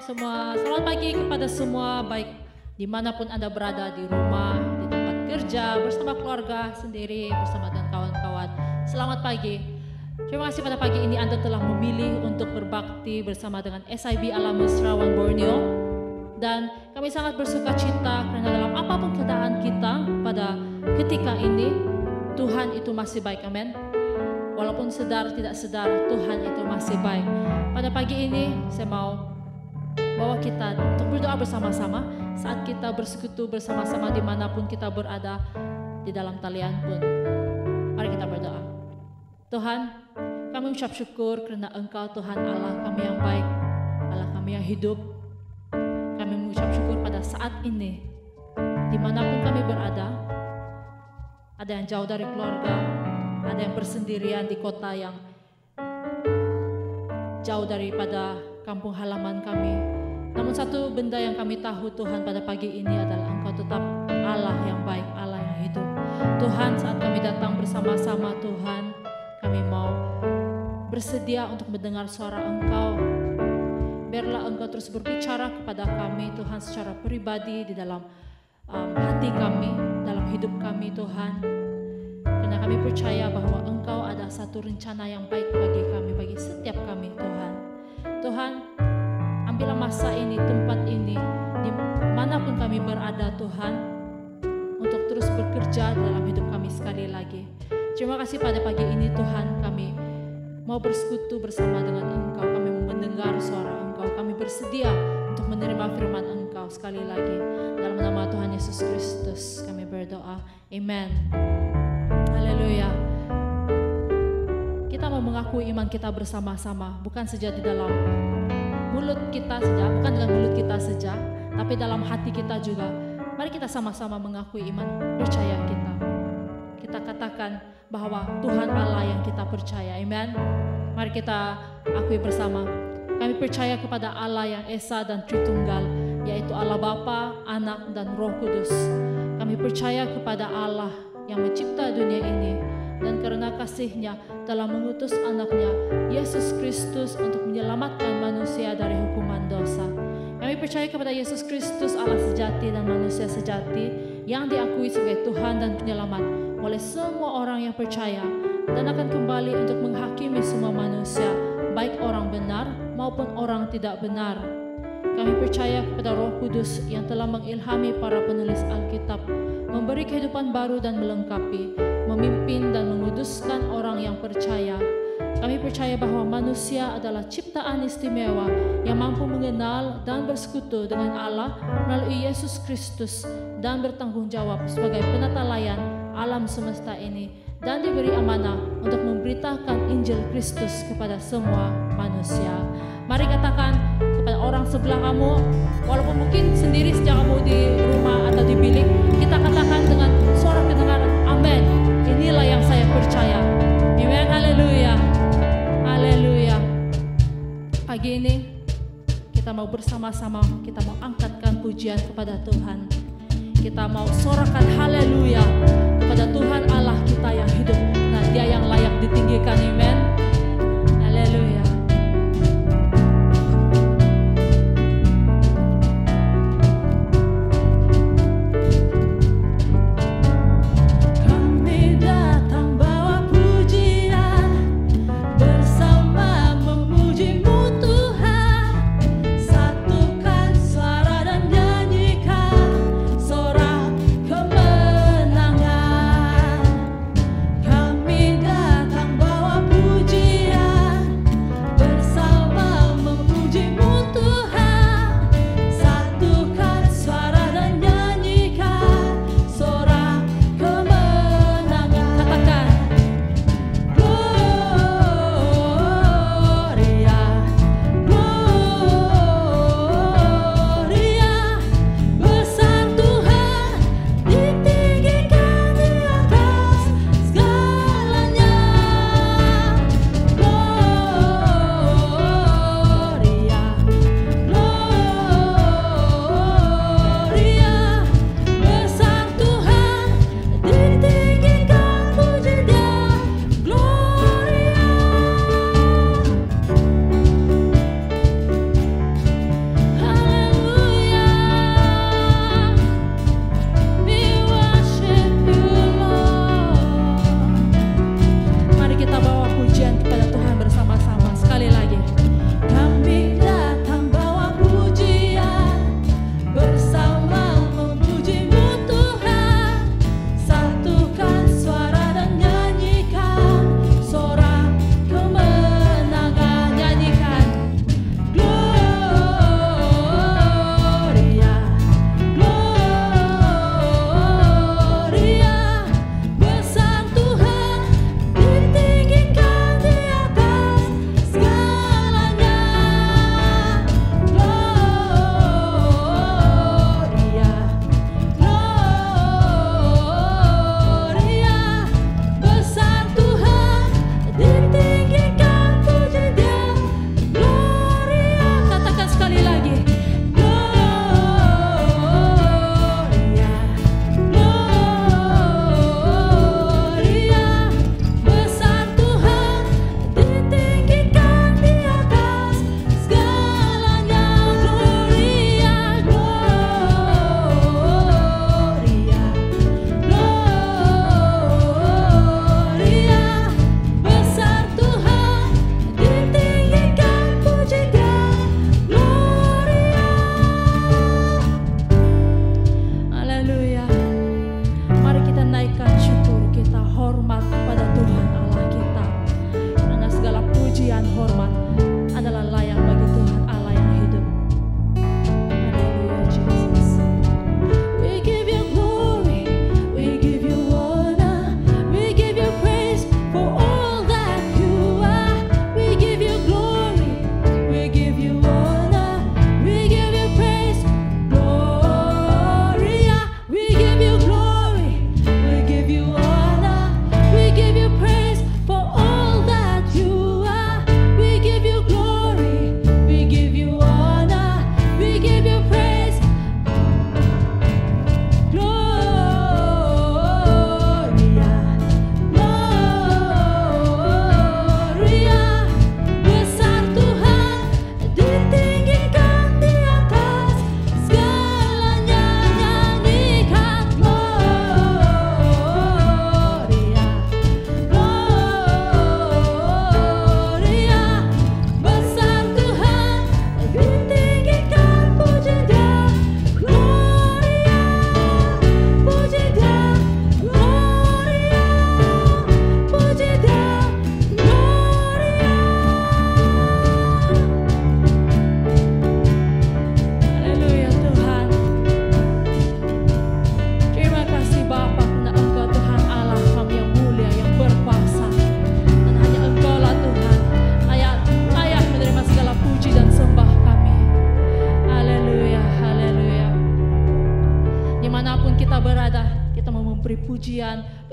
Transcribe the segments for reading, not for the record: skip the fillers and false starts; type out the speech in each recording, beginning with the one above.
semua. Selamat pagi kepada semua, baik dimanapun Anda berada, di rumah, di tempat kerja, bersama keluarga sendiri, bersama dengan kawan-kawan. Selamat pagi. Terima kasih pada pagi ini Anda telah memilih untuk berbakti bersama dengan SIB Alam Mesra One Borneo. Dan kami sangat bersuka cita karena dalam apapun keadaan kita pada ketika ini, Tuhan itu masih baik, amin. Walaupun sedar tidak sedar, Tuhan itu masih baik. Pada pagi ini saya mau bawa kita untuk berdoa bersama-sama saat kita bersekutu bersama-sama dimanapun kita berada di dalam talian pun. Mari kita berdoa. Tuhan, kami ucap syukur karena Engkau Tuhan Allah kami yang baik, Allah kami yang hidup. Kami mengucap syukur pada saat ini dimanapun kami berada. Ada yang jauh dari keluarga, ada yang bersendirian di kota yang jauh daripada kampung halaman kami. Namun satu benda yang kami tahu Tuhan pada pagi ini adalah Engkau tetap Allah yang baik, Allah yang hidup. Tuhan, saat kami datang bersama-sama Tuhan, kami mau bersedia untuk mendengar suara Engkau. Biarlah Engkau terus berbicara kepada kami Tuhan secara pribadi di dalam hati kami, dalam hidup kami Tuhan. Karena kami percaya bahwa Engkau ada satu rencana yang baik bagi kami, bagi setiap kami Tuhan. Tuhan, ambillah masa ini, tempat ini, dimanapun kami berada Tuhan, untuk terus bekerja dalam hidup kami sekali lagi. Terima kasih pada pagi ini Tuhan, kami mau bersekutu bersama dengan Engkau, kami mendengar suara Engkau, kami bersedia untuk menerima firman Engkau sekali lagi. Dalam nama Tuhan Yesus Kristus kami berdoa, amen. Haleluya. Kita mau mengakui iman kita bersama-sama, bukan saja di dalam mulut kita saja, bukan dengan mulut kita saja, tapi dalam hati kita juga. Mari kita sama-sama mengakui iman percaya kita. Kita katakan bahwa Tuhan Allah yang kita percaya, amen. Mari kita akui bersama. Kami percaya kepada Allah yang Esa dan Tritunggal, yaitu Allah Bapa, Anak, dan Roh Kudus. Kami percaya kepada Allah yang mencipta dunia ini, dan karena kasih-Nya telah mengutus anaknya Yesus Kristus untuk menyelamatkan manusia dari hukuman dosa. Kami percaya kepada Yesus Kristus, Allah sejati dan manusia sejati, yang diakui sebagai Tuhan dan penyelamat oleh semua orang yang percaya, dan akan kembali untuk menghakimi semua manusia, baik orang benar maupun orang tidak benar. Kami percaya kepada Roh Kudus yang telah mengilhami para penulis Alkitab, memberi kehidupan baru dan melengkapi, memimpin dan menguduskan orang yang percaya. Kami percaya bahwa manusia adalah ciptaan istimewa yang mampu mengenal dan bersekutu dengan Allah melalui Yesus Kristus dan bertanggung jawab sebagai penata layan alam semesta ini, dan diberi amanah untuk memberitakan Injil Kristus kepada semua manusia. Mari katakan kepada orang sebelah kamu, walaupun mungkin sendiri sejak kamu di rumah atau di bilik, kita katakan dengan suara kedengaran, amin. Inilah yang saya percaya. Amen, haleluya. Haleluya. Pagi ini kita mau bersama-sama, kita mau angkatkan pujian kepada Tuhan. Kita mau sorakan haleluya kepada Tuhan Allah kita yang hidup. Nah, Dia yang layak ditinggikan, amen. Haleluya. Kemenangan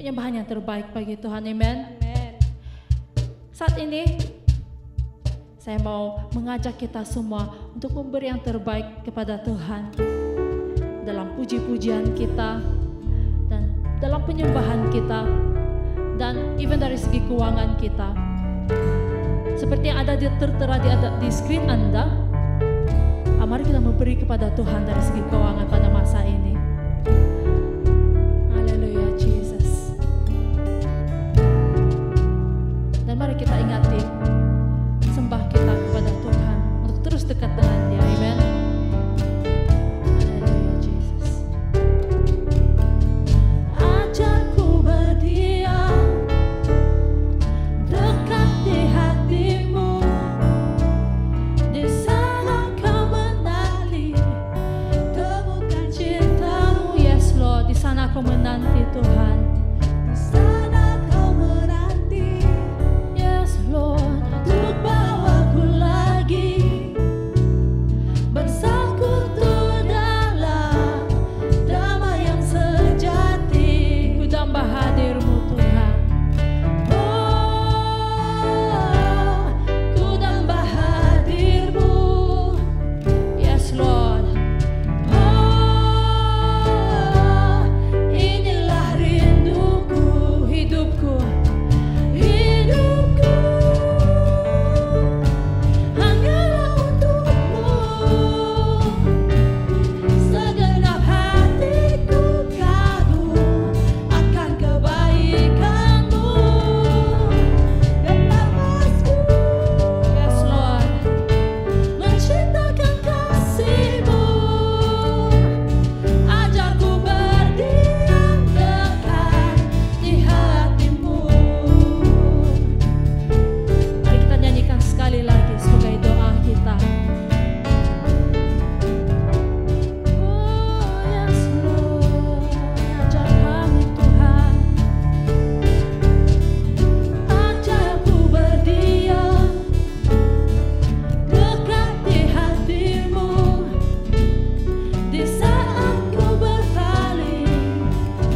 penyembahan yang terbaik bagi Tuhan. Amen. Amen. Saat ini saya mau mengajak kita semua untuk memberi yang terbaik kepada Tuhan dalam puji-pujian kita dan dalam penyembahan kita dan even dari segi keuangan kita. Seperti yang ada tertera di screen Anda, mari kita memberi kepada Tuhan dari segi keuangan pada masa ini. Haleluya, Jesus. Dan mari kita ingati sembah kita kepada Tuhan untuk terus dekat dengan Dia. Amen. Haleluya, Jesus. Ajarku berdiam dekat di hatimu, di sana kau menali temukan cintamu. Yes Lord, di sana kau menanti Tuhan. Di sana kau menanti. Yes Lord. Untuk bawaku lagi bersekutu dalam damai yang sejati. Ku dambah hadir-Mu Tuhan. Oh, ku dambah hadir-Mu. Yes Lord. Oh, inilah rinduku, Hidupku hidupku hanyalah untukmu. Segenap hatiku kagum akan kebaikanmu dan nafasku Yes Lord. mencintakan kasih-Mu. Ajarku berdiam dekat di hati-Mu. Mari kita nyanyikan sekali lagi sebagai doa kita. Oh yes Lord, ajar kami Tuhan. Ajarku berdiam dekat di hati-Mu. Di saat ku berpaling,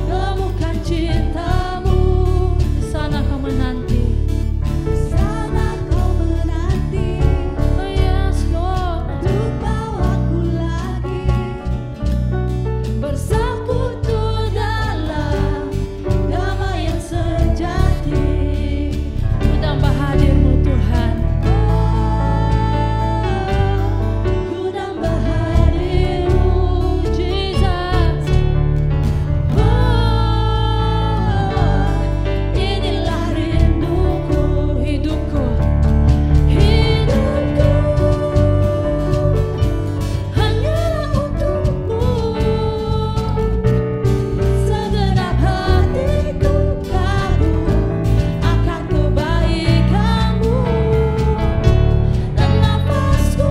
temukan cinta-Mu. Di sana kau menanti. Di sana kau menanti Oh yes Lord. untuk bawaku lagi bersekutu dalam damai yang sejati. Ku dambah hadir-Mu Tuhan. Ku dambah hadir-Mu, Jesus. oh, inilah rinduku, Hidupku hidupku hanyalah untukmu. Segenap hatiku kagum akan kebaikanmu dan nafasku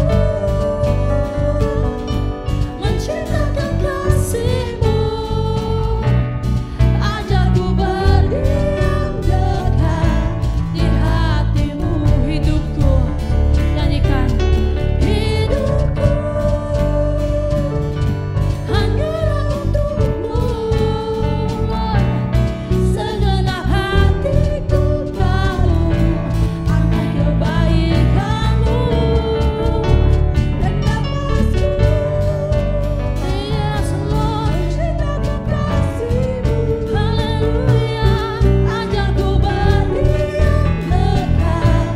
mencintakan kasih-Mu. Ajarku berdiam dekat di hati-Mu. hidupku. Nyanyikan. Hidupku hanyalah untukmu. Segenap hatiku kagum akan kebaikanmu dan nafasku Yes Lord. mencintakan kasih-Mu. Haleluya. Ajarku berdiam dekat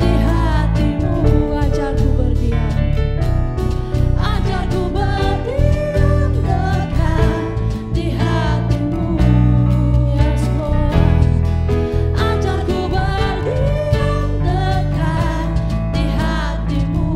di hati-Mu. Ajarku berdiam. Ajarku berdiam dekat di hati-Mu. Yes Lord. Ajarku berdiam dekat di hati-Mu.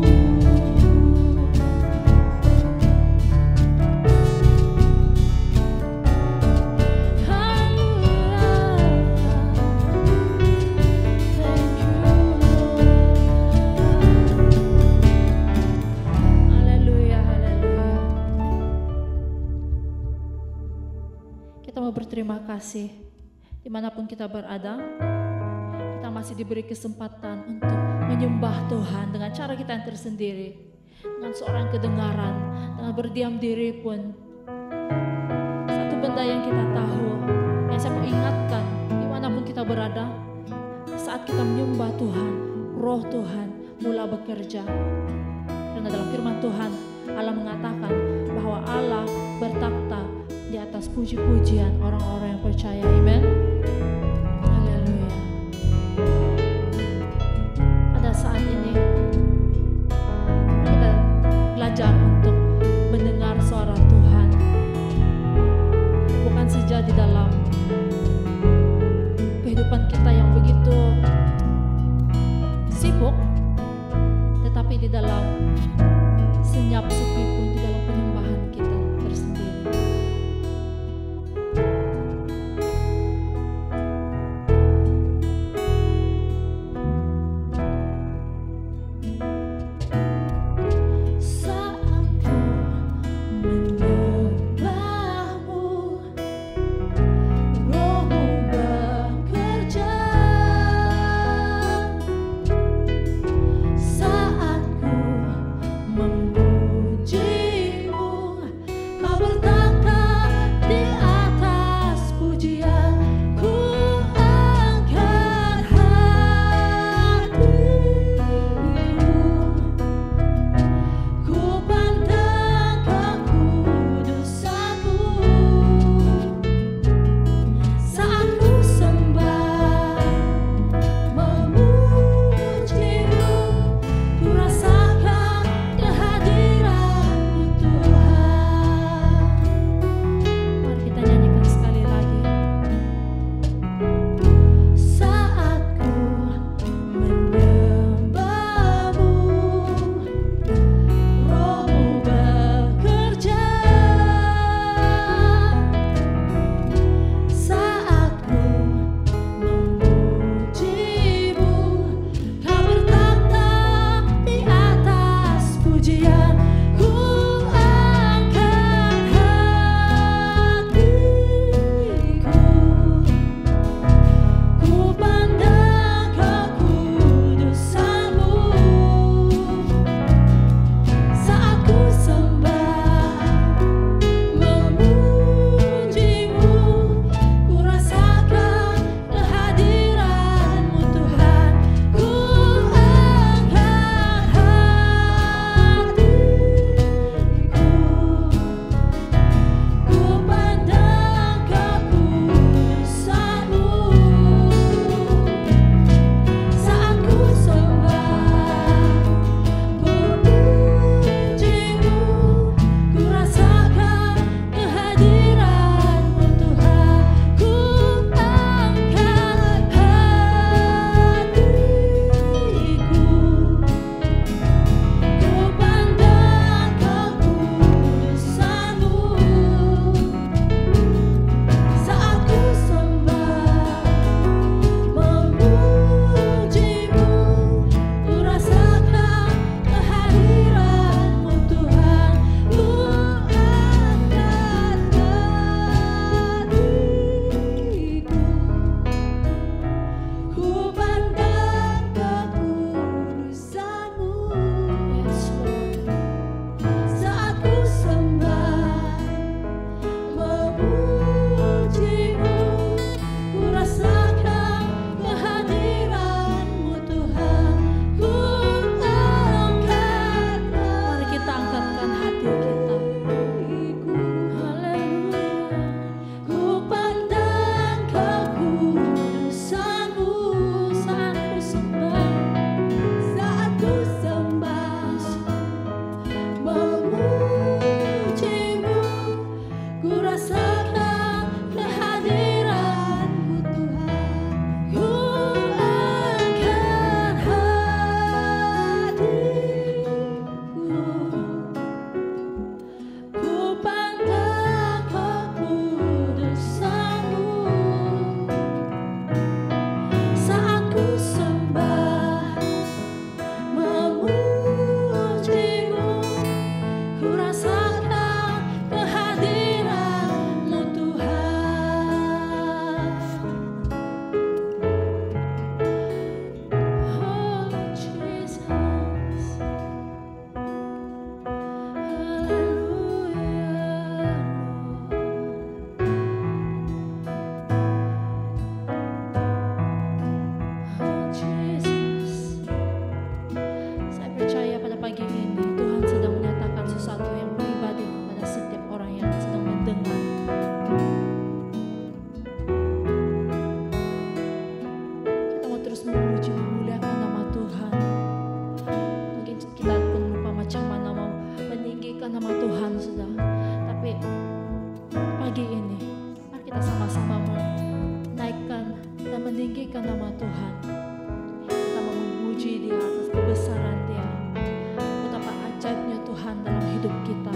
Haleluya, haleluya. Kita mau berterima kasih dimanapun kita berada. Kita masih diberi kesempatan untuk menyembah Tuhan dengan cara kita yang tersendiri, dengan seorang kedengaran, dengan berdiam diri pun. Satu benda yang kita tahu, yang saya mau ingatkan berada, saat kita menyembah Tuhan, roh Tuhan mula bekerja. Karena dalam firman Tuhan, Allah mengatakan bahwa Allah bertakhta di atas puji-pujian orang-orang yang percaya. Amen. Haleluya. Pada saat ini kita belajar untuk mendengar suara Tuhan, bukan saja di dalam kehidupan kita yang begitu sibuk, tetapi di dalam senyap sepi pun, di dalam penyembahan kita tersendiri. tinggikan nama Tuhan. Kita mau memuji Dia atas kebesaran Dia. Betapa ajaibnya Tuhan dalam hidup kita.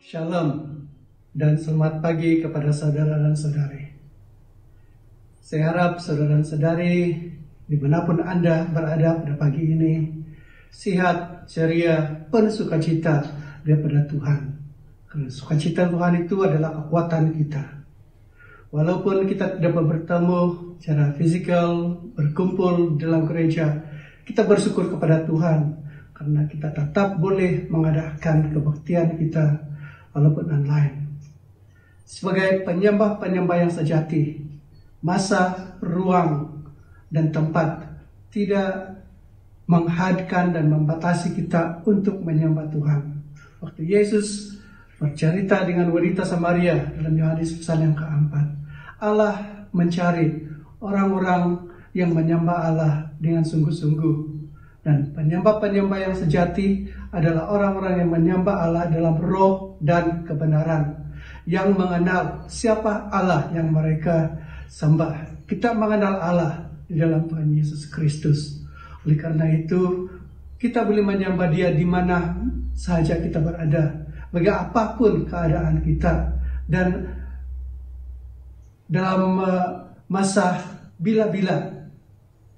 Shalom dan selamat pagi kepada saudara dan saudari. Saya harap saudara dan saudari dimanapun Anda berada pada pagi ini sehat, ceria, penuh sukacita daripada Tuhan. Karena sukacita Tuhan itu adalah kekuatan kita. Walaupun kita tidak bertemu secara fisikal, berkumpul dalam gereja, kita bersyukur kepada Tuhan karena kita tetap boleh mengadakan kebaktian kita walaupun online. Sebagai penyembah-penyembah yang sejati, masa, ruang, dan tempat tidak menghadkan dan membatasi kita untuk menyembah Tuhan. Waktu Yesus bercerita dengan wanita Samaria dalam Yohanes pasal yang keempat, Allah mencari orang-orang yang menyembah Allah dengan sungguh-sungguh. Dan penyembah-penyembah yang sejati adalah orang-orang yang menyembah Allah dalam roh dan kebenaran, yang mengenal siapa Allah yang mereka sembah. Kita mengenal Allah di dalam Tuhan Yesus Kristus. Oleh karena itu, kita boleh menyembah Dia di mana saja kita berada, bagi apapun keadaan kita. Dan dalam masa bila-bila,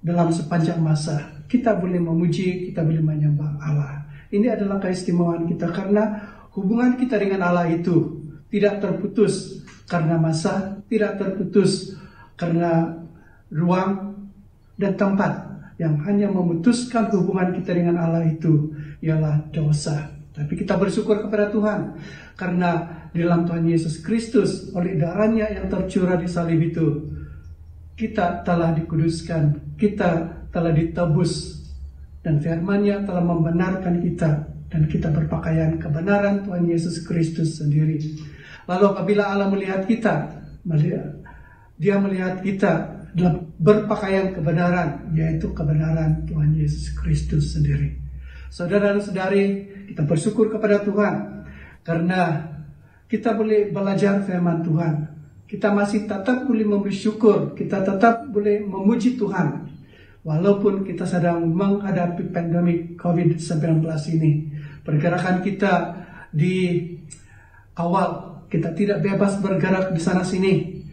dalam sepanjang masa, kita boleh memuji, kita boleh menyembah Allah. Ini adalah keistimewaan kita karena hubungan kita dengan Allah itu tidak terputus karena masa, tidak terputus karena ruang dan tempat. Yang hanya memutuskan hubungan kita dengan Allah itu ialah dosa. Tapi kita bersyukur kepada Tuhan karena di dalam Tuhan Yesus Kristus oleh darahnya yang tercurah di salib itu kita telah dikuduskan, kita telah ditebus, dan firman-Nya telah membenarkan kita, dan kita berpakaian kebenaran Tuhan Yesus Kristus sendiri. Lalu apabila Allah melihat kita, Dia melihat kita dalam berpakaian kebenaran, yaitu kebenaran Tuhan Yesus Kristus sendiri. Saudara dan saudari, kita bersyukur kepada Tuhan karena kita boleh belajar firman Tuhan. Kita masih tetap boleh memberi syukur, kita tetap boleh memuji Tuhan walaupun kita sedang menghadapi pandemi COVID-19 ini. Pergerakan kita di awal, kita tidak bebas bergerak di sana sini.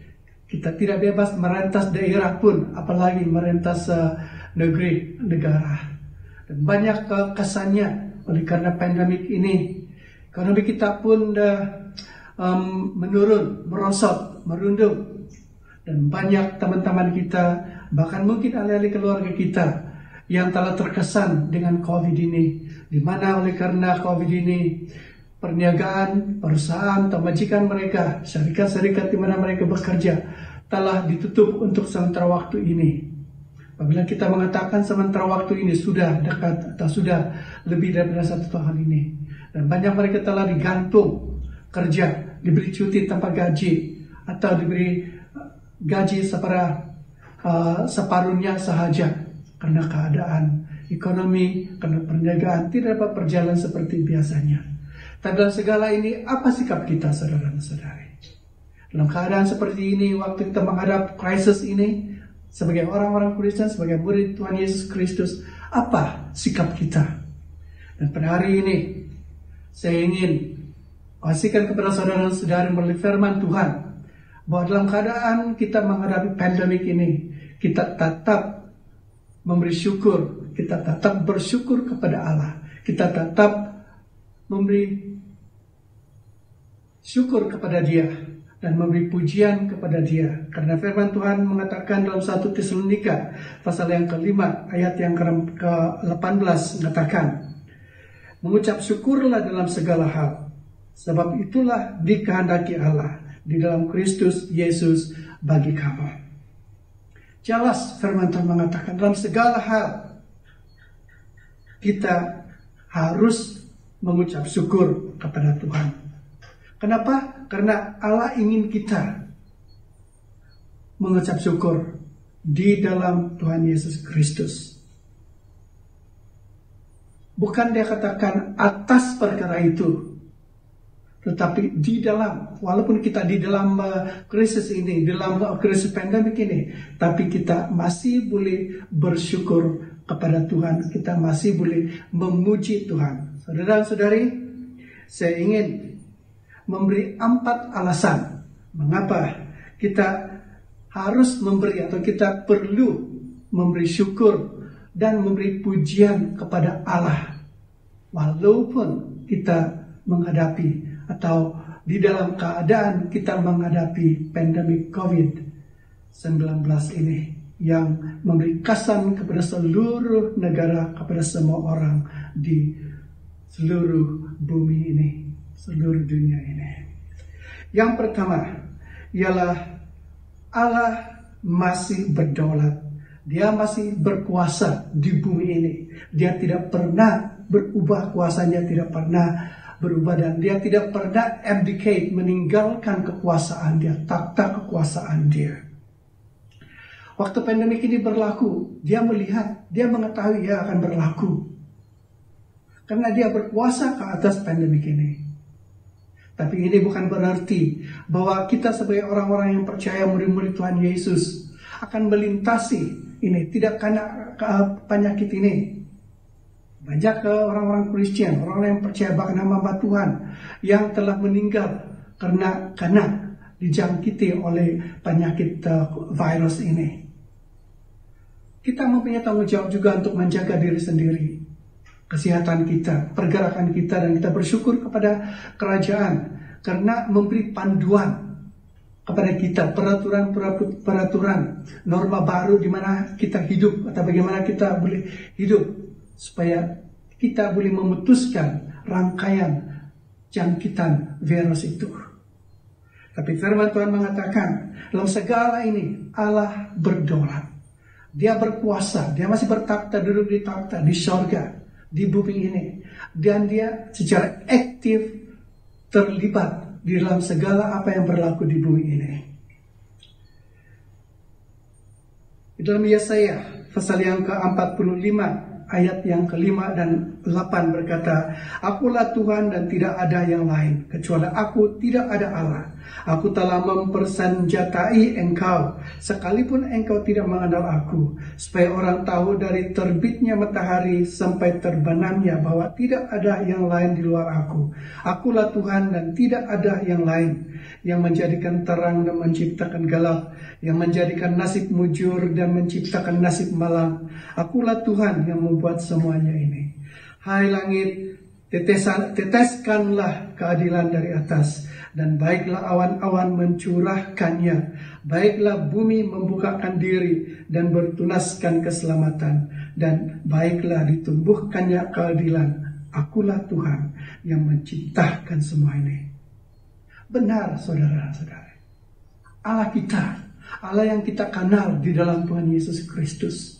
Kita tidak bebas merentas daerah pun, apalagi merentas negara. Dan banyak kesannya oleh karena pandemik ini. Ekonomi kita pun menurun, merosot, merunduk. Dan banyak teman-teman kita, bahkan mungkin ahli-ahli keluarga kita yang telah terkesan dengan COVID ini. Di mana oleh karena COVID ini, perniagaan, perusahaan, atau majikan mereka, syarikat-syarikat di mana mereka bekerja, telah ditutup untuk sementara waktu ini. Apabila kita mengatakan sementara waktu ini sudah dekat atau sudah lebih dari 1 tahun ini. Dan banyak mereka telah digantung kerja, diberi cuti tanpa gaji, atau diberi gaji separuhnya sahaja. Karena keadaan ekonomi, karena perniagaan tidak dapat berjalan seperti biasanya. Tapi dalam segala ini, apa sikap kita saudara dan saudari? Dalam keadaan seperti ini, waktu kita menghadap krisis ini, sebagai orang-orang Kristen, sebagai murid Tuhan Yesus Kristus, apa sikap kita? Dan pada hari ini, saya ingin pastikan kepada saudara-saudari melalui firman Tuhan, bahwa dalam keadaan kita menghadapi pandemik ini, kita tetap memberi syukur, kita tetap bersyukur kepada Allah, kita tetap memberi syukur kepada Dia, dan memberi pujian kepada Dia. Karena firman Tuhan mengatakan dalam 1 Tesalonika pasal yang ke-5 ayat yang ke-18 mengatakan, mengucap syukurlah dalam segala hal, sebab itulah dikehendaki Allah di dalam Kristus Yesus bagi kamu. Jelas firman Tuhan mengatakan dalam segala hal kita harus mengucap syukur kepada Tuhan. Kenapa? Karena Allah ingin kita mengucap syukur di dalam Tuhan Yesus Kristus. Bukan dia katakan atas perkara itu, tetapi di dalam, walaupun kita di dalam krisis ini, dalam krisis pandemik ini, tapi kita masih boleh bersyukur kepada Tuhan, kita masih boleh memuji Tuhan. Saudara-saudari, saya ingin memberi 4 alasan mengapa kita harus memberi atau kita perlu memberi syukur dan memberi pujian kepada Allah walaupun kita menghadapi atau di dalam keadaan kita menghadapi pandemi COVID-19 ini yang memberi kesan kepada seluruh negara, kepada semua orang di seluruh bumi ini, seluruh dunia ini. Yang pertama ialah Allah masih berdaulat. Dia masih berkuasa di bumi ini. Dia tidak pernah berubah, kuasanya tidak pernah berubah, dan dia tidak pernah abdicate, meninggalkan kekuasaan dia, takhta kekuasaan dia. Waktu pandemik ini berlaku, dia melihat, dia mengetahui dia akan berlaku. Karena dia berkuasa ke atas pandemik ini. Tapi ini bukan berarti bahwa kita sebagai orang-orang yang percaya, murid-murid Tuhan Yesus, akan melintasi ini, tidak karena penyakit ini. Banyak orang-orang Kristen, orang-orang yang percaya bahkan nama Tuhan, yang telah meninggal karena dijangkiti oleh penyakit virus ini. Kita mempunyai tanggung jawab juga untuk menjaga diri sendiri, kesehatan kita, pergerakan kita, dan kita bersyukur kepada kerajaan karena memberi panduan kepada kita, peraturan, norma baru di mana kita hidup atau bagaimana kita boleh hidup supaya kita boleh memutuskan rangkaian jangkitan virus itu. Tapi firman Tuhan mengatakan, dalam segala ini Allah berdaulat. Dia berkuasa, dia masih bertakhta, duduk di takhta, di sorga, di bumi ini. Dan dia secara aktif terlibat di dalam segala apa yang berlaku di bumi ini. Di dalam Yesaya pasal yang ke-45 ayat yang ke-5 dan 8 berkata, Akulah Tuhan dan tidak ada yang lain, kecuali Aku tidak ada Allah. Aku telah mempersenjatai engkau, sekalipun engkau tidak mengenal Aku, supaya orang tahu dari terbitnya matahari sampai terbenamnya bahwa tidak ada yang lain di luar Aku. Akulah Tuhan dan tidak ada yang lain, yang menjadikan terang dan menciptakan gelap, yang menjadikan nasib mujur dan menciptakan nasib malam. Akulah Tuhan yang membuat semuanya ini. Hai langit, teteskanlah keadilan dari atas, dan baiklah awan-awan mencurahkannya. Baiklah bumi membukakan diri dan bertunaskan keselamatan, dan baiklah ditumbuhkannya keadilan. Akulah Tuhan yang menciptakan semua ini. Benar, saudara-saudara, Allah kita, Allah yang kita kenal di dalam Tuhan Yesus Kristus.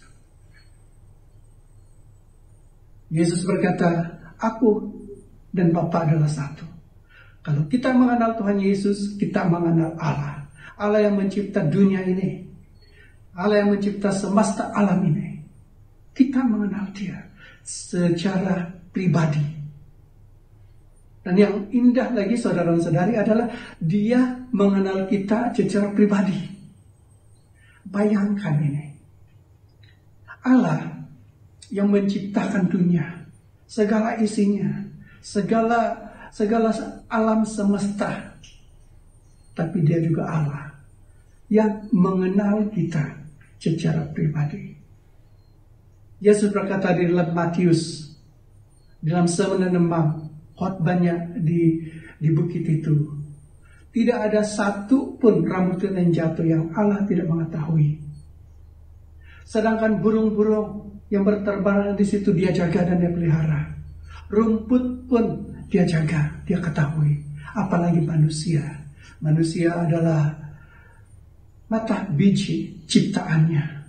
Yesus berkata, Aku dan Bapa adalah satu. Kalau kita mengenal Tuhan Yesus, kita mengenal Allah. Allah yang mencipta dunia ini. Allah yang mencipta semesta alam ini. Kita mengenal Dia secara pribadi. Dan yang indah lagi saudara-saudari adalah Dia mengenal kita secara pribadi. Bayangkan ini. Allah yang menciptakan dunia, segala isinya, segala alam semesta. Tapi Dia juga Allah yang mengenal kita secara pribadi. Yesus berkata di dalam Matius, dalam sermon khotbahnya di bukit itu, tidak ada satu pun rambut yang jatuh yang Allah tidak mengetahui. Sedangkan burung-burung yang berterbangan di situ Dia jaga dan Dia pelihara. Rumput pun Dia jaga, Dia ketahui. Apalagi manusia. Manusia adalah mata biji ciptaannya.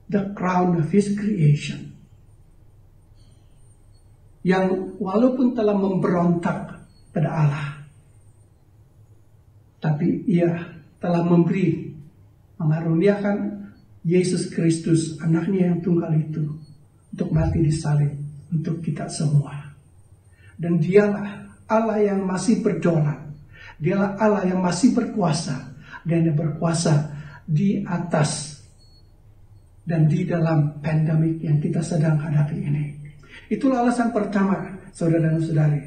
The crown of His creation. Yang walaupun telah memberontak pada Allah, tapi Ia telah mengaruniakan Yesus Kristus, anaknya yang tunggal itu, untuk mati di salib untuk kita semua. Dan Dialah Allah yang masih berdaulat. Dialah Allah yang masih berkuasa. Dan Dia berkuasa di atas dan di dalam pandemik yang kita sedang hadapi ini. Itulah alasan pertama, saudara dan saudari,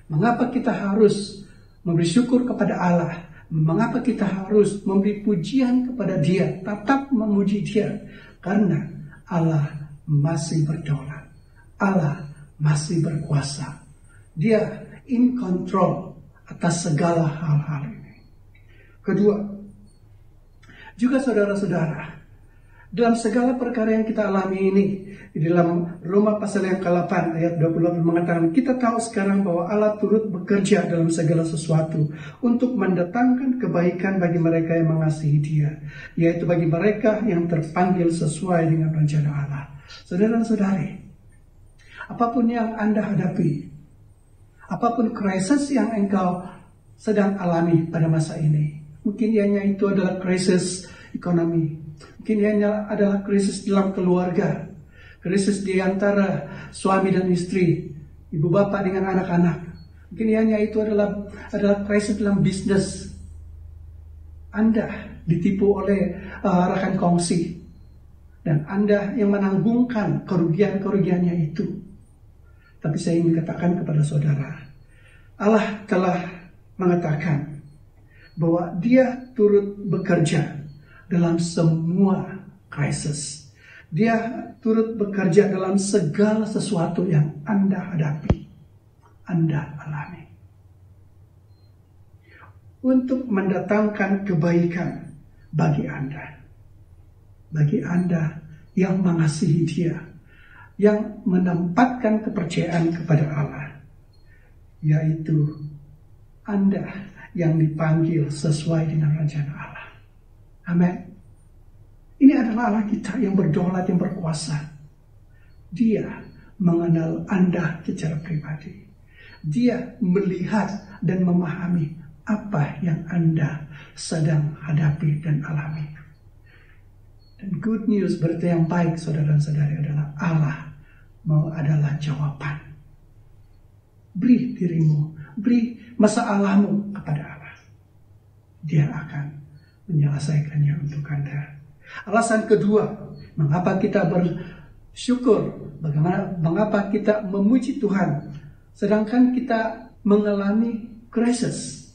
mengapa kita harus memberi syukur kepada Allah. Mengapa kita harus memberi pujian kepada Dia, tetap memuji Dia. Karena Allah masih berdaulat. Allah masih berkuasa. Dia in control atas segala hal-hal ini. Kedua, juga saudara-saudara, dalam segala perkara yang kita alami ini, di dalam Roma pasal yang ke-8 ayat 28 mengatakan, kita tahu sekarang bahwa Allah turut bekerja dalam segala sesuatu untuk mendatangkan kebaikan bagi mereka yang mengasihi Dia, yaitu bagi mereka yang terpanggil sesuai dengan rencana Allah. Saudara-saudari, apapun yang Anda hadapi, apapun krisis yang engkau sedang alami pada masa ini, mungkin hanya itu adalah krisis ekonomi, mungkin hanya adalah krisis dalam keluarga, krisis di antara suami dan istri, ibu bapak dengan anak-anak, mungkin hanya itu adalah krisis dalam bisnis. Anda ditipu oleh rekan kongsi, dan Anda yang menanggungkan kerugian-kerugiannya itu. Tapi saya ingin katakan kepada saudara, Allah telah mengatakan bahwa Dia turut bekerja dalam semua krisis. Dia turut bekerja dalam segala sesuatu yang Anda hadapi, Anda alami, untuk mendatangkan kebaikan bagi Anda. Bagi Anda yang mengasihi Dia, yang menempatkan kepercayaan kepada Allah. yaitu Anda yang dipanggil sesuai dengan rencana Allah. Amin. Ini adalah Allah kita yang berdaulat, yang berkuasa. Dia mengenal Anda secara pribadi. Dia melihat dan memahami apa yang Anda sedang hadapi dan alami. Dan good news, berita yang baik saudara dan saudari adalah Allah adalah jawaban. Beri dirimu, beri masalahmu kepada Allah. Dia akan menyelesaikannya untuk Anda. Alasan kedua, mengapa kita bersyukur, mengapa kita memuji Tuhan, sedangkan kita mengalami krisis,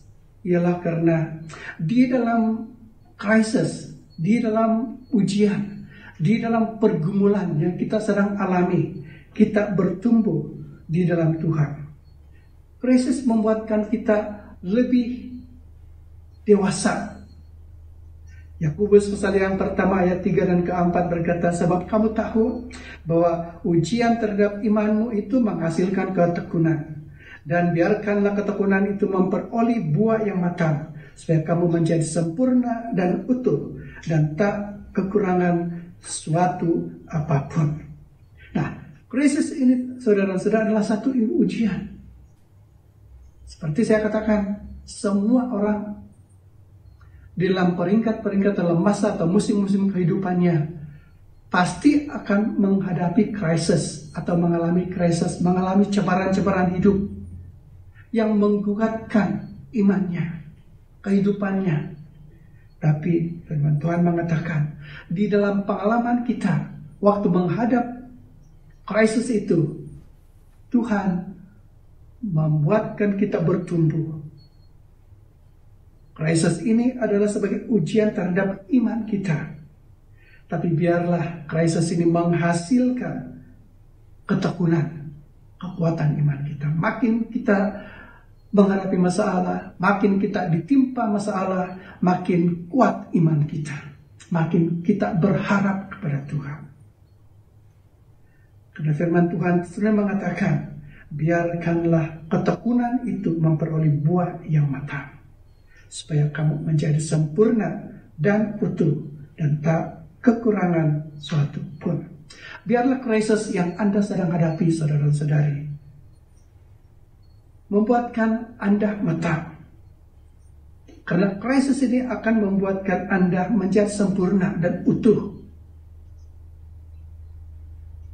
ialah karena di dalam krisis, di dalam ujian, di dalam pergumulan yang kita sedang alami, kita bertumbuh di dalam Tuhan. Krisis membuatkan kita lebih dewasa. Yakobus pasal yang pertama ayat 3 dan ke-4 berkata, sebab kamu tahu bahwa ujian terhadap imanmu itu menghasilkan ketekunan. Dan biarkanlah ketekunan itu memperoleh buah yang matang, supaya kamu menjadi sempurna dan utuh, dan tak kekurangan suatu apapun. Nah, krisis ini saudara-saudara adalah satu ujian. Seperti saya katakan, semua orang dalam peringkat-peringkat dalam masa atau musim-musim kehidupannya pasti akan menghadapi krisis atau mengalami krisis, mengalami cebaran-cebaran hidup yang menggugatkan imannya, kehidupannya. Tapi firman Tuhan mengatakan, di dalam pengalaman kita waktu menghadap krisis itu, Tuhan membuatkan kita bertumbuh. Krisis ini adalah sebagai ujian terhadap iman kita. Tapi biarlah krisis ini menghasilkan ketekunan, kekuatan iman kita. Makin kita menghadapi masalah, makin kita ditimpa masalah, makin kuat iman kita. Makin kita berharap kepada Tuhan. Karena firman Tuhan sudah mengatakan, biarkanlah ketekunan itu memperoleh buah yang matang, supaya kamu menjadi sempurna dan utuh, dan tak kekurangan suatu pun. Biarlah krisis yang Anda sedang hadapi, saudara-saudari, membuatkan Anda matang. Karena krisis ini akan membuatkan Anda menjadi sempurna dan utuh.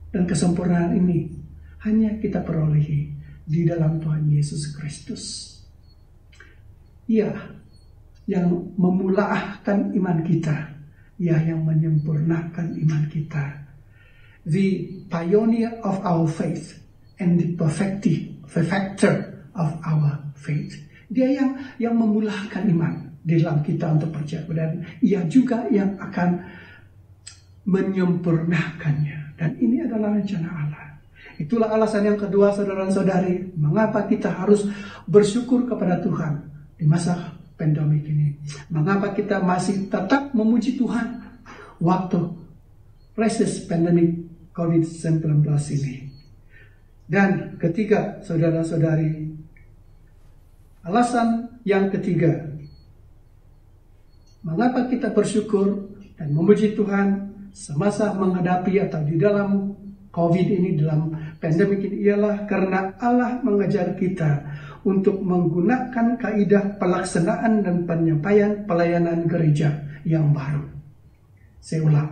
Dan kesempurnaan ini hanya kita perolehi di dalam Tuhan Yesus Kristus. Ia yang memulahkan iman kita, Ia yang menyempurnakan iman kita. The pioneer of our faith and the perfecter of our faith. Dia yang memulahkan iman di dalam kita untuk percaya, dan Ia juga yang akan menyempurnakannya. Dan ini adalah rencana Allah. Itulah alasan yang kedua, saudara-saudari, mengapa kita harus bersyukur kepada Tuhan di masa pandemik ini. Mengapa kita masih tetap memuji Tuhan waktu krisis pandemik COVID-19 ini. Dan ketiga, saudara-saudari, alasan yang ketiga, mengapa kita bersyukur dan memuji Tuhan semasa menghadapi atau di dalam COVID ini, dalam pandemik ini, ialah karena Allah mengajar kita untuk menggunakan kaidah pelaksanaan dan penyampaian pelayanan gereja yang baru. Saya ulang.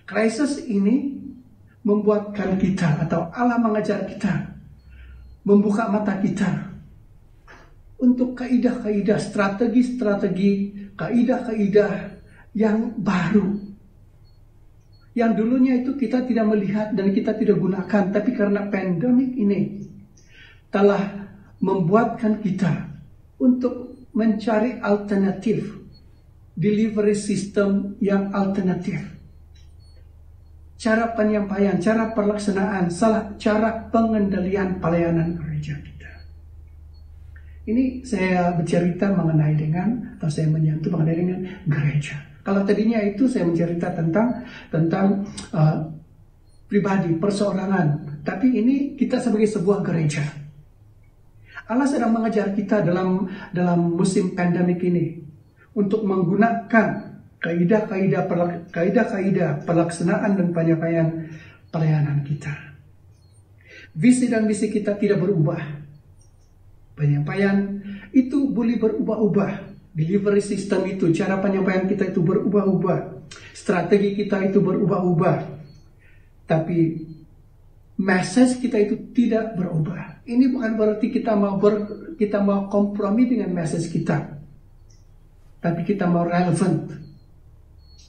Krisis ini membuatkan kita, atau Allah mengajar kita, membuka mata kita untuk kaidah-kaidah, strategi-strategi, kaidah-kaidah yang baru. Yang dulunya itu kita tidak melihat dan kita tidak gunakan, tapi karena pandemik ini telah membuatkan kita untuk mencari alternatif, delivery system yang alternatif. Cara penyampaian, cara pelaksanaan, cara pengendalian pelayanan gereja kita. Ini saya bercerita mengenai dengan, atau saya menyentuh mengenai dengan gereja. Kalau tadinya itu saya mencerita tentang pribadi, perseorangan. Tapi ini kita sebagai sebuah gereja. Allah sedang mengajar kita dalam musim pandemik ini untuk menggunakan kaidah-kaidah pelaksanaan dan penyampaian pelayanan kita. Visi dan misi kita tidak berubah. Penyampaian itu boleh berubah-ubah. Delivery system itu, cara penyampaian kita itu berubah-ubah. Strategi kita itu berubah-ubah. Tapi message kita itu tidak berubah. Ini bukan berarti kita mau kompromi dengan message kita. Tapi kita mau relevant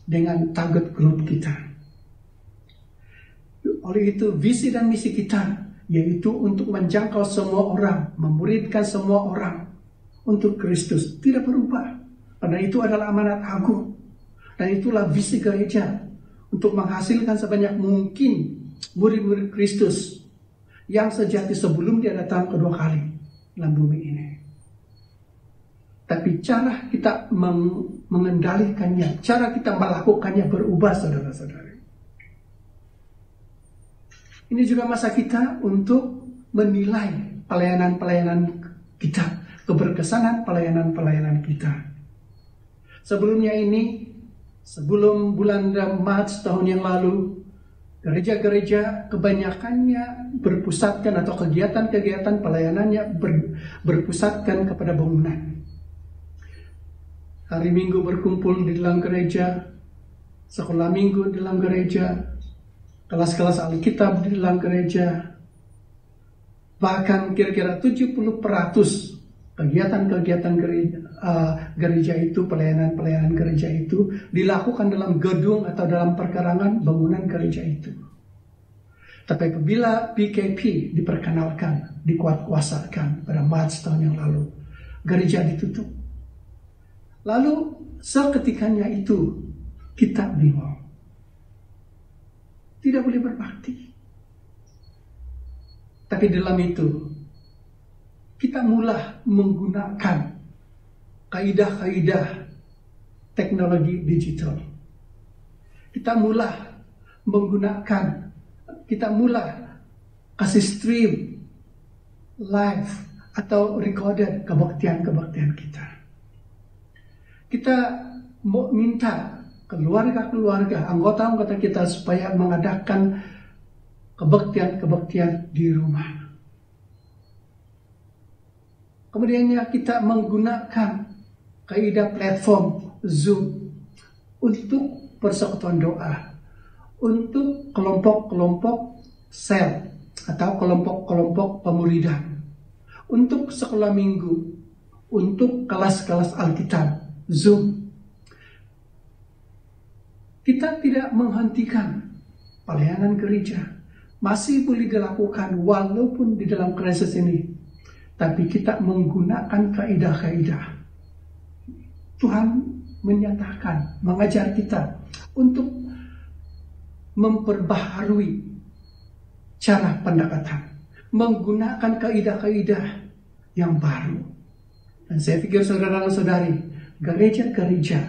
dengan target group kita. Oleh itu visi dan misi kita yaitu untuk menjangkau semua orang, memuridkan semua orang untuk Kristus tidak berubah. Karena itu adalah amanat agung. Dan itulah visi gereja untuk menghasilkan sebanyak mungkin murid-murid Kristus yang sejati sebelum dia datang kedua kali dalam bumi ini. Tapi cara kita mengendalikannya, cara kita melakukannya berubah, saudara-saudari. Ini juga masa kita untuk menilai pelayanan-pelayanan kita, keberkesanan pelayanan-pelayanan kita. Sebelumnya ini, sebelum bulan Maret tahun yang lalu, gereja-gereja kebanyakannya berpusatkan atau kegiatan-kegiatan pelayanannya berpusatkan kepada bangunan. Hari Minggu berkumpul di dalam gereja, sekolah minggu di dalam gereja, kelas-kelas Alkitab di dalam gereja. Bahkan kira-kira 70% kegiatan-kegiatan gereja itu, pelayanan-pelayanan gereja itu dilakukan dalam gedung atau dalam perkarangan bangunan gereja itu. Tapi apabila PKP diperkenalkan, dikuatkuasakan pada Maret tahun yang lalu, gereja ditutup. Lalu seketikanya itu kita bingung. Tidak boleh berbakti. Tapi dalam itu kita mulai menggunakan kaidah-kaidah teknologi digital. Kita mulai kasih stream live atau recorded kebaktian-kebaktian kita. Kita mau minta keluarga-keluarga, anggota-anggota kita supaya mengadakan kebaktian-kebaktian di rumah. Kemudiannya kita menggunakan kaidah platform Zoom untuk persekutuan doa, untuk kelompok-kelompok sel atau kelompok-kelompok pemuridan, untuk sekolah minggu, untuk kelas-kelas Alkitab, Zoom. Kita tidak menghentikan pelayanan gereja, masih boleh dilakukan walaupun di dalam krisis ini. Tapi kita menggunakan kaidah-kaidah. Tuhan menyatakan, mengajar kita untuk memperbaharui cara pendekatan, menggunakan kaidah-kaidah yang baru. Dan saya pikir saudara-saudari, gereja-gereja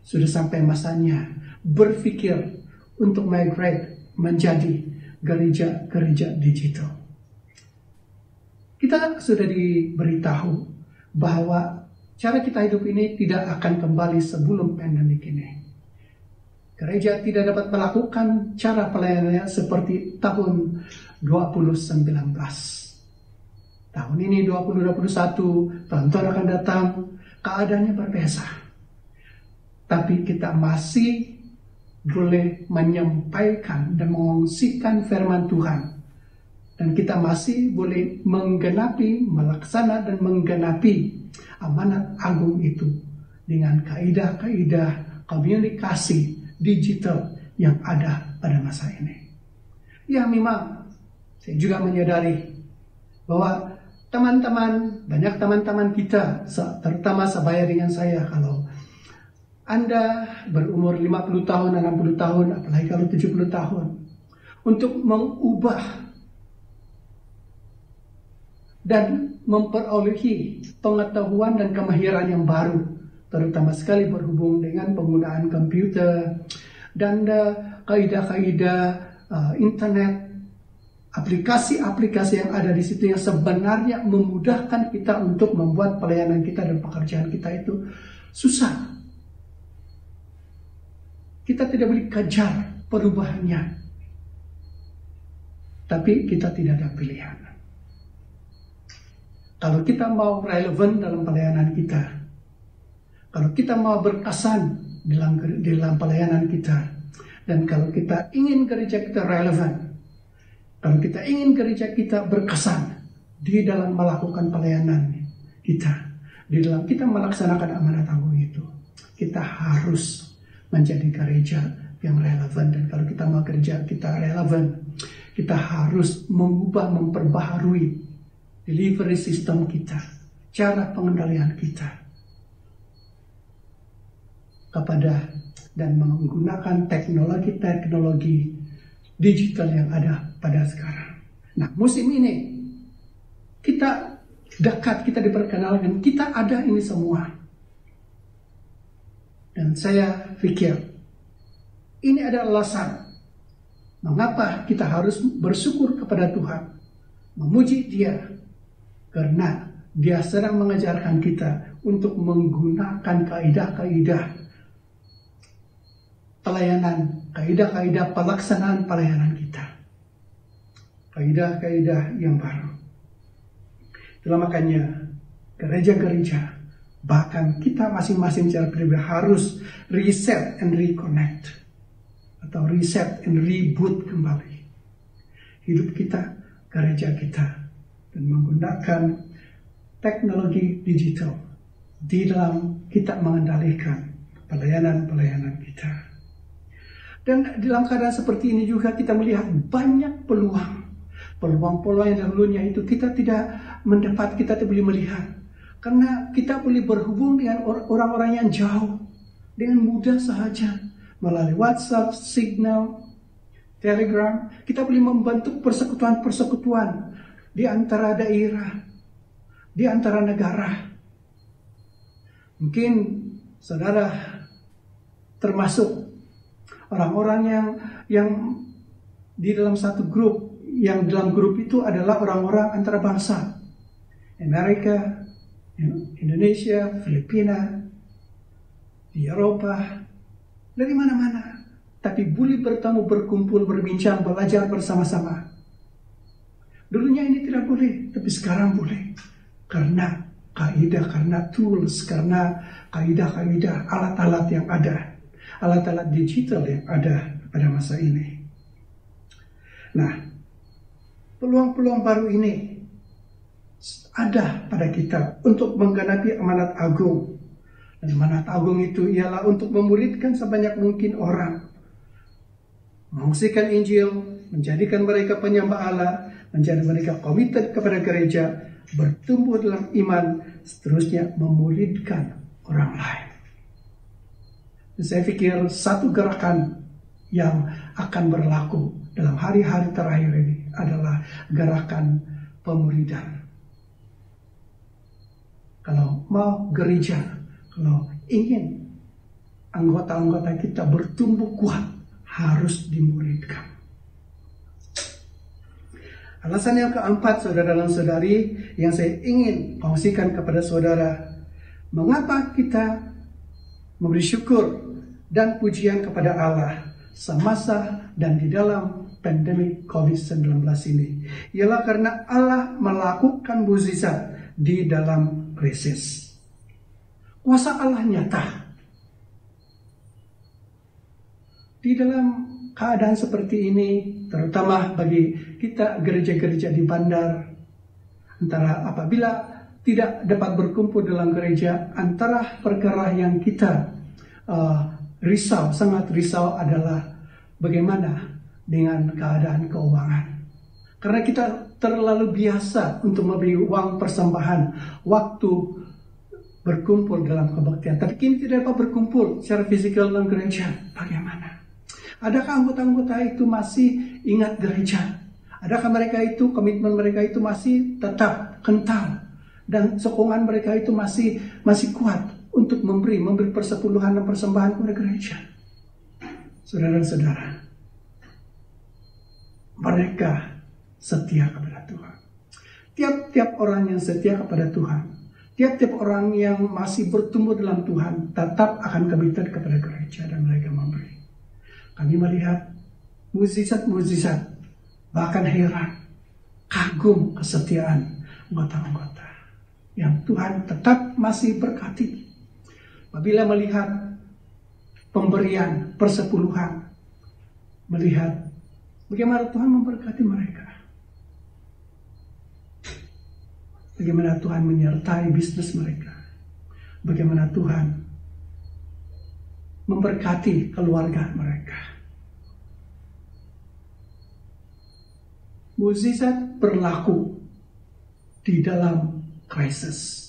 sudah sampai masanya berpikir untuk migrate menjadi gereja-gereja digital. Kita sudah diberitahu bahwa cara kita hidup ini tidak akan kembali sebelum pandemik ini. Gereja tidak dapat melakukan cara pelayanannya seperti tahun 2019. Tahun ini 2021, tahun akan datang, keadaannya berbeda. Tapi kita masih boleh menyampaikan dan mengungsikan firman Tuhan. Dan kita masih boleh menggenapi, melaksana dan menggenapi amanat agung itu dengan kaidah-kaidah komunikasi digital yang ada pada masa ini. Ya memang, saya juga menyadari bahwa banyak teman-teman kita, terutama sebaya dengan saya, kalau Anda berumur 50 tahun, 60 tahun, apalagi kalau 70 tahun, untuk mengubah dan memperolehi pengetahuan dan kemahiran yang baru, terutama sekali berhubung dengan penggunaan komputer dan kaidah-kaidah internet, aplikasi-aplikasi yang ada di situ yang sebenarnya memudahkan kita untuk membuat pelayanan kita dan pekerjaan kita itu susah. Kita tidak boleh kejar perubahannya, tapi kita tidak ada pilihan. Kalau kita mau relevan dalam pelayanan kita, kalau kita mau berkesan dalam pelayanan kita, dan kalau kita ingin gereja kita relevan, kalau kita ingin gereja kita berkesan di dalam melakukan pelayanan kita, di dalam kita melaksanakan amanat agung itu, kita harus menjadi gereja yang relevan. Dan kalau kita mau gereja kita relevan, kita harus mengubah, memperbaharui delivery system kita, cara pengendalian kita kepada dan menggunakan teknologi digital yang ada pada sekarang. Nah, musim ini kita dekat, kita diperkenalkan, kita ada ini semua. Dan saya pikir ini ada alasan mengapa kita harus bersyukur kepada Tuhan, memuji Dia, karena Dia sedang mengajarkan kita untuk menggunakan kaidah-kaidah pelayanan, kaidah-kaidah pelaksanaan pelayanan kita, kaidah-kaidah yang baru. Itulah makanya gereja-gereja, bahkan kita masing-masing secara pribadi harus reset and reconnect, atau reset and reboot kembali hidup kita, gereja kita, dan menggunakan teknologi digital di dalam kita mengendalikan pelayanan-pelayanan kita. Dan dalam keadaan seperti ini juga kita melihat banyak peluang-peluang yang dahulunya itu kita tidak mendapat, kita tidak boleh melihat. Karena kita boleh berhubung dengan orang-orang yang jauh dengan mudah saja melalui WhatsApp, Signal, Telegram. Kita boleh membentuk persekutuan-persekutuan di antara daerah, di antara negara. Mungkin saudara termasuk orang-orang yang di dalam satu grup, yang dalam grup itu adalah orang-orang antara bangsa, Amerika, Indonesia, Filipina, di Eropa, dari mana-mana. Tapi boleh bertemu, berkumpul, berbincang, belajar bersama-sama. Dulunya ini tidak boleh, tapi sekarang boleh. Karena kaidah, karena tools, karena kaidah-kaidah, alat-alat yang ada, alat-alat digital yang ada pada masa ini. Nah, peluang-peluang baru ini ada pada kita untuk menggenapi amanat agung. Dan amanat agung itu ialah untuk memuridkan sebanyak mungkin orang, mengungsikan Injil, menjadikan mereka penyembah Allah, menjadi mereka komited kepada gereja, bertumbuh dalam iman, seterusnya memuridkan orang lain. Dan saya pikir satu gerakan yang akan berlaku dalam hari-hari terakhir ini adalah gerakan pemuridan. Kalau mau gereja, kalau ingin anggota-anggota kita bertumbuh kuat, harus dimuridkan. Alasan yang keempat, saudara dan saudari, yang saya ingin kongsikan kepada saudara, mengapa kita memberi syukur dan pujian kepada Allah semasa dan di dalam pandemi COVID-19 ini, ialah karena Allah melakukan mukjizat di dalam krisis. Kuasa Allah nyata. Di dalam keadaan seperti ini, terutama bagi kita gereja-gereja di bandar, antara apabila tidak dapat berkumpul dalam gereja, antara perkara yang kita risau, sangat risau adalah bagaimana dengan keadaan keuangan. Karena kita terlalu biasa untuk memberi uang persembahan, waktu berkumpul dalam kebaktian. Tapi kini tidak dapat berkumpul secara fisikal dalam gereja. Bagaimana? Adakah anggota-anggota itu masih ingat gereja? Adakah mereka itu, komitmen mereka itu masih tetap kental? Dan sokongan mereka itu masih kuat untuk memberi persepuluhan dan persembahan kepada gereja? Saudara dan saudara, mereka setia kepada Tuhan. Tiap-tiap orang yang setia kepada Tuhan, tiap-tiap orang yang masih bertumbuh dalam Tuhan, tetap akan committed kepada gereja dan mereka memberi. Kami melihat mukjizat-mukjizat, bahkan heran, kagum kesetiaan anggota-anggota yang Tuhan tetap masih berkati. Apabila melihat pemberian persepuluhan, melihat bagaimana Tuhan memberkati mereka, bagaimana Tuhan menyertai bisnis mereka, bagaimana Tuhan memberkati keluarga mereka. Mukjizat berlaku di dalam krisis.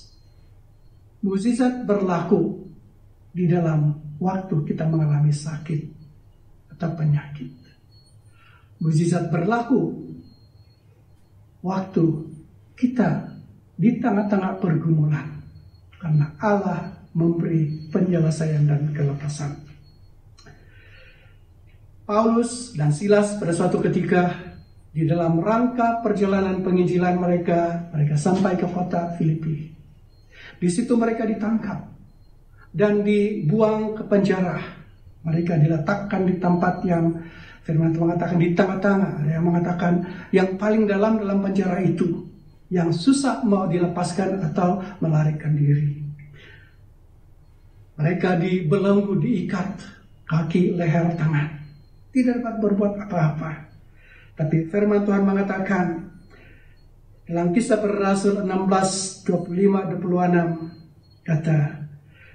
Mukjizat berlaku di dalam waktu kita mengalami sakit atau penyakit. Mukjizat berlaku waktu kita di tengah-tengah pergumulan, karena Allah memberi penyelesaian dan kelepasan. Paulus dan Silas pada suatu ketika di dalam rangka perjalanan penginjilan mereka sampai ke kota Filipi. Di situ mereka ditangkap dan dibuang ke penjara. Mereka diletakkan di tempat yang firman Tuhan mengatakan di tengah-tengah. Ada yang mengatakan yang paling dalam penjara itu, yang susah mau dilepaskan atau melarikan diri. Mereka dibelenggu, diikat kaki, leher, tangan. Tidak dapat berbuat apa-apa. Tapi firman Tuhan mengatakan dalam Kisah Para Rasul 16:25-26 kata,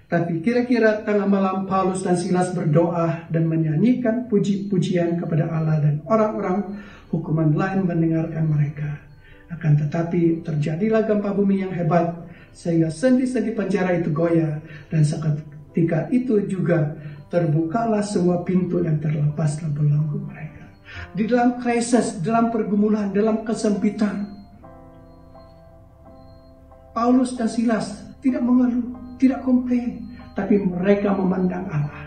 tapi kira-kira tengah malam Paulus dan Silas berdoa dan menyanyikan puji-pujian kepada Allah, dan orang-orang hukuman lain mendengarkan mereka. Akan tetapi terjadilah gempa bumi yang hebat sehingga sendi-sendi penjara itu goyah, dan seketika itu juga terbukalah semua pintu dan terlepaslah belenggu mereka. Di dalam krisis, dalam pergumulan, dalam kesempitan, Paulus dan Silas tidak mengeluh, tidak komplain, tapi mereka memandang Allah.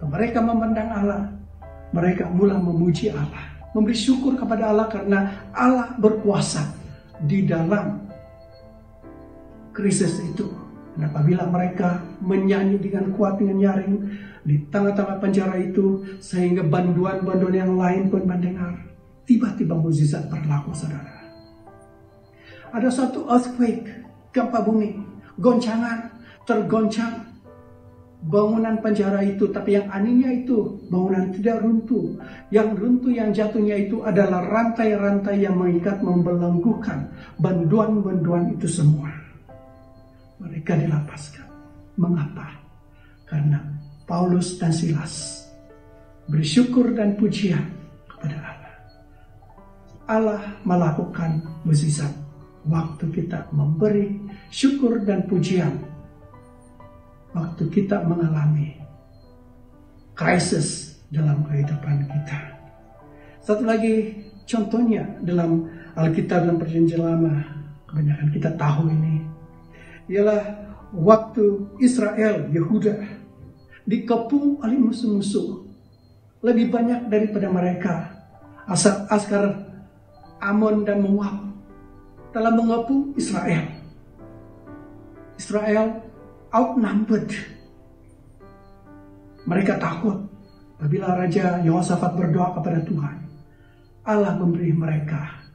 Mereka memandang Allah, mereka mulai memuji Allah, memberi syukur kepada Allah karena Allah berkuasa di dalam krisis itu. Dan apabila mereka menyanyi dengan kuat, dengan nyaring di tengah-tengah penjara itu, sehingga banduan-banduan yang lain pun mendengar, tiba-tiba mukjizat berlaku, saudara. Ada suatu earthquake, gempa bumi, goncangan, tergoncang bangunan penjara itu, tapi yang anehnya itu bangunan tidak runtuh. Yang runtuh, yang jatuhnya itu adalah rantai-rantai yang mengikat, membelenggukan banduan-banduan itu semua. Mereka dilepaskan. Mengapa? Karena Paulus dan Silas bersyukur dan pujian kepada Allah. Allah melakukan mukjizat waktu kita memberi syukur dan pujian, waktu kita mengalami krisis dalam kehidupan kita. Satu lagi contohnya dalam Alkitab, dalam Perjanjian Lama, kebanyakan kita tahu ini, ialah waktu Israel, Yehuda, dikepung oleh musuh-musuh. Lebih banyak daripada mereka. Askar Amon dan Moab telah mengepung Israel. Israel outnumbered. Mereka takut. Apabila Raja Yehosafat berdoa kepada Tuhan, Allah memberi mereka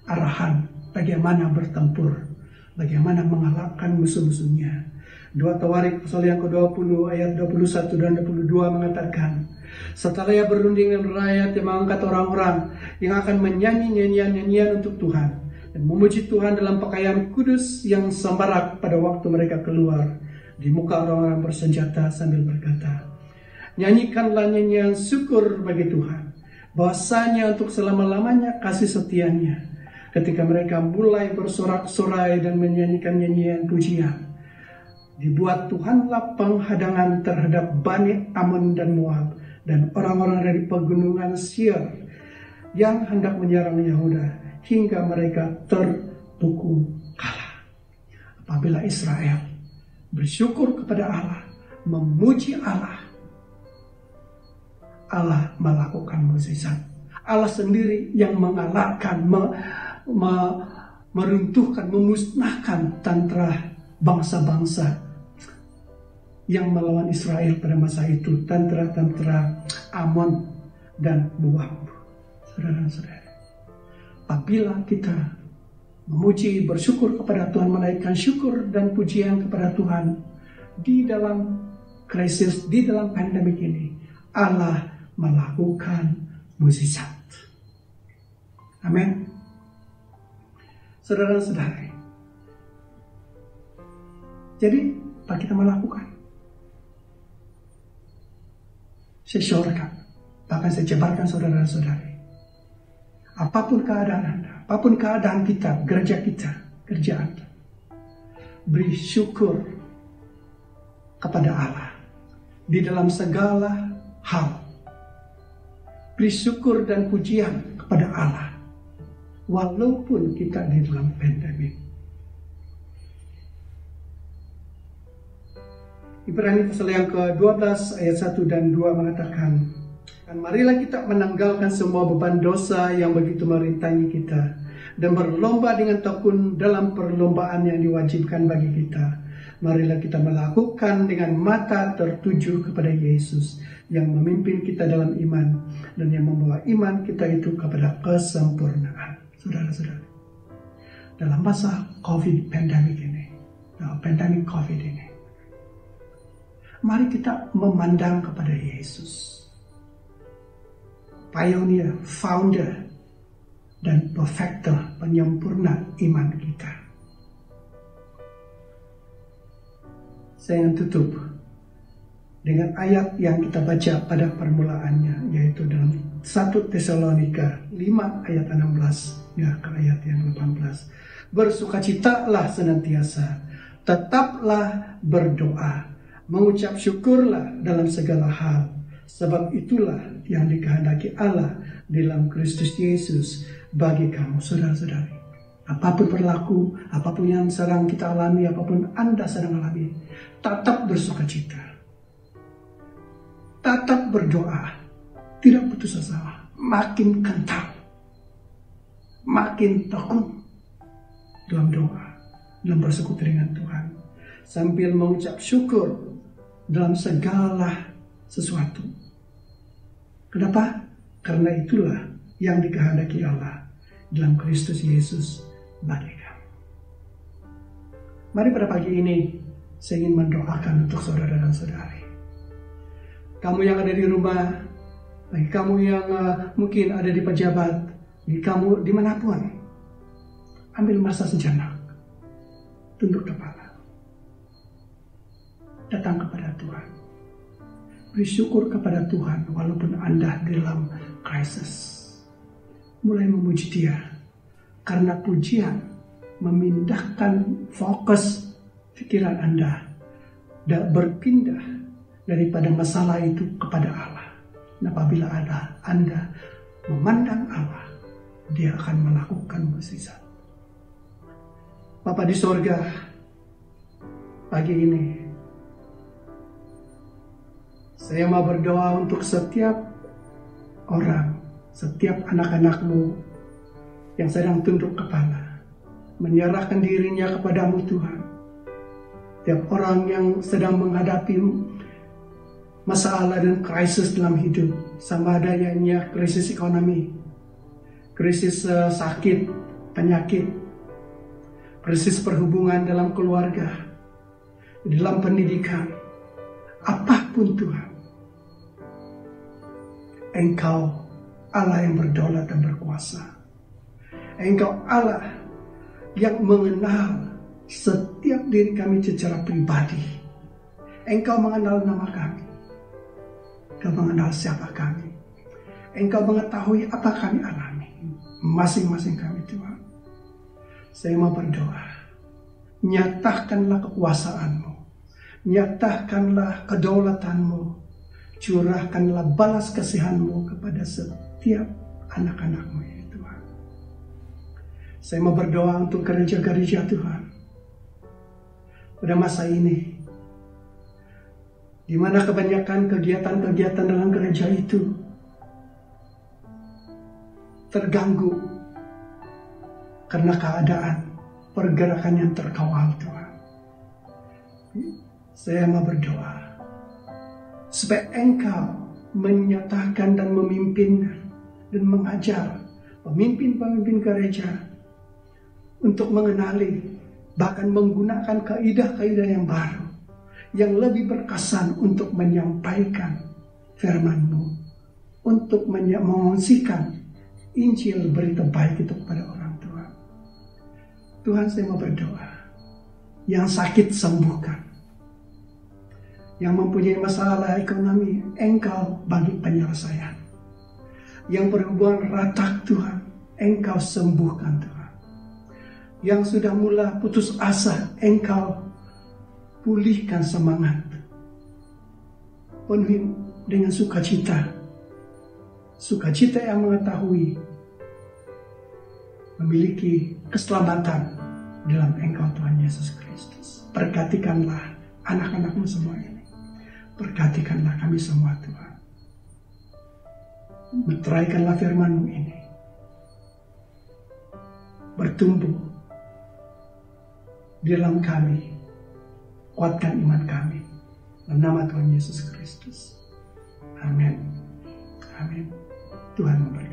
arahan bagaimana bertempur, bagaimana mengalahkan musuh-musuhnya. 2 Tawarik pasal yang ke-20 ayat 21 dan 22 mengatakan, setelah ia berunding dengan rakyat, yang mengangkat orang-orang yang akan menyanyi nyanyian-nyanyian untuk Tuhan dan memuji Tuhan dalam pakaian kudus yang sembarak pada waktu mereka keluar di muka orang-orang bersenjata sambil berkata, nyanyikanlah nyanyian syukur bagi Tuhan, bahwasanya untuk selama-lamanya kasih setianya. Ketika mereka mulai bersorak-sorai dan menyanyikan nyanyian pujian, dibuat Tuhanlah penghadangan terhadap Bani Amon dan Moab dan orang-orang dari pegunungan Seir yang hendak menyerang Yehuda, hingga mereka terpukul kalah. Apabila Israel bersyukur kepada Allah, memuji Allah, Allah melakukan mukjizat. Allah sendiri yang mengalahkan, meruntuhkan, memusnahkan tentara bangsa-bangsa yang melawan Israel pada masa itu, tentara-tentara Amon dan Moab. Saudara-saudara, apabila kita memuji, bersyukur kepada Tuhan, menaikkan syukur dan pujian kepada Tuhan di dalam krisis, di dalam pandemik ini, Allah melakukan mukjizat. Amin. Saudara-saudara, jadi apa kita melakukan? Saya syorkan, bahkan saya jabarkan saudara-saudari, apapun keadaan Anda, apapun keadaan kita, gereja kita, kerjaan kita, beri syukur kepada Allah di dalam segala hal. Beri syukur dan pujian kepada Allah walaupun kita di dalam pandemik. Ibrani pasal yang ke-12 ayat 1 dan 2 mengatakan, dan marilah kita menanggalkan semua beban dosa yang begitu merintangi kita, dan berlomba dengan tekun dalam perlombaan yang diwajibkan bagi kita. Marilah kita melakukan dengan mata tertuju kepada Yesus yang memimpin kita dalam iman dan yang membawa iman kita itu kepada kesempurnaan. Saudara-saudara, dalam masa COVID pandemic ini, pandemic COVID ini, mari kita memandang kepada Yesus, pioneer, founder, dan perfecter, penyempurna iman kita. Saya ingin tutup dengan ayat yang kita baca pada permulaannya, yaitu dalam 1 Tesalonika 5 ayat 16 ya, ke ayat yang 18. Bersukacitalah senantiasa, tetaplah berdoa, mengucap syukurlah dalam segala hal, sebab itulah yang dikehendaki Allah dalam Kristus Yesus bagi kamu. Saudara-saudari, apapun berlaku, apapun yang sedang kita alami, apapun Anda sedang alami, tetap bersukacita, tetap berdoa, tidak putus asa, makin kental, makin tekun dalam doa, dalam bersekutu dengan Tuhan, sambil mengucap syukur dalam segala sesuatu. Kenapa? Karena itulah yang dikehendaki Allah dalam Kristus Yesus bagi kamu. Mari pada pagi ini saya ingin mendoakan untuk saudara dan saudari. Kamu yang ada di rumah, bagi kamu yang mungkin ada di pejabat, bagi kamu dimanapun, ambil masa sejenak, tunduk kepala, datang kepada Tuhan, beri syukur kepada Tuhan walaupun Anda dalam krisis. Mulai memuji Dia, karena pujian memindahkan fokus pikiran Anda dan berpindah daripada masalah itu kepada Allah. Dan apabila Anda memandang Allah, Dia akan melakukan mukjizat. Bapa di sorga, pagi ini saya mau berdoa untuk setiap orang, setiap anak-anak-Mu yang sedang tunduk kepala, menyerahkan dirinya kepadamu Tuhan. Setiap orang yang sedang menghadapi masalah dan krisis dalam hidup, sama adanya krisis ekonomi, krisis sakit, penyakit, krisis perhubungan dalam keluarga, dalam pendidikan, apapun Tuhan, Engkau Allah yang berdaulat dan berkuasa. Engkau Allah yang mengenal setiap diri kami secara pribadi. Engkau mengenal nama kami. Engkau mengenal siapa kami. Engkau mengetahui apa kami alami, masing-masing kami Tuhan. Saya mau berdoa, nyatakanlah kekuasaan-Mu, nyatakanlah kedaulatan-Mu, curahkanlah balas kasihan-Mu kepada setiap anak-anak-Mu ya Tuhan. Saya mau berdoa untuk gereja-gereja Tuhan pada masa ini, di mana kebanyakan kegiatan-kegiatan dalam gereja itu terganggu karena keadaan pergerakan yang terkawal Tuhan. Saya mau berdoa supaya Engkau menyatakan dan memimpin dan mengajar pemimpin-pemimpin gereja untuk mengenali, bahkan menggunakan kaidah-kaidah yang baru, yang lebih berkesan untuk menyampaikan firman-Mu, untuk mengungsikan Injil berita baik itu kepada orang Tuhan. Tuhan, saya mau berdoa, yang sakit sembuhkan, yang mempunyai masalah ekonomi, Engkau bagi penyelesaian, yang berhubungan ratak Tuhan, Engkau sembuhkan Tuhan, yang sudah mulai putus asa, Engkau pulihkan semangat, penuhi dengan sukacita, sukacita yang mengetahui memiliki keselamatan dalam Engkau Tuhan Yesus Kristus. Berkatikanlah anak-anak-Mu semua ini, berkatikanlah kami semua Tuhan, meteraikanlah firman-Mu ini bertumbuh di dalam kami, kuatkan iman kami dalam nama Tuhan Yesus Kristus. Amin. Amin. Tuhan memberkati.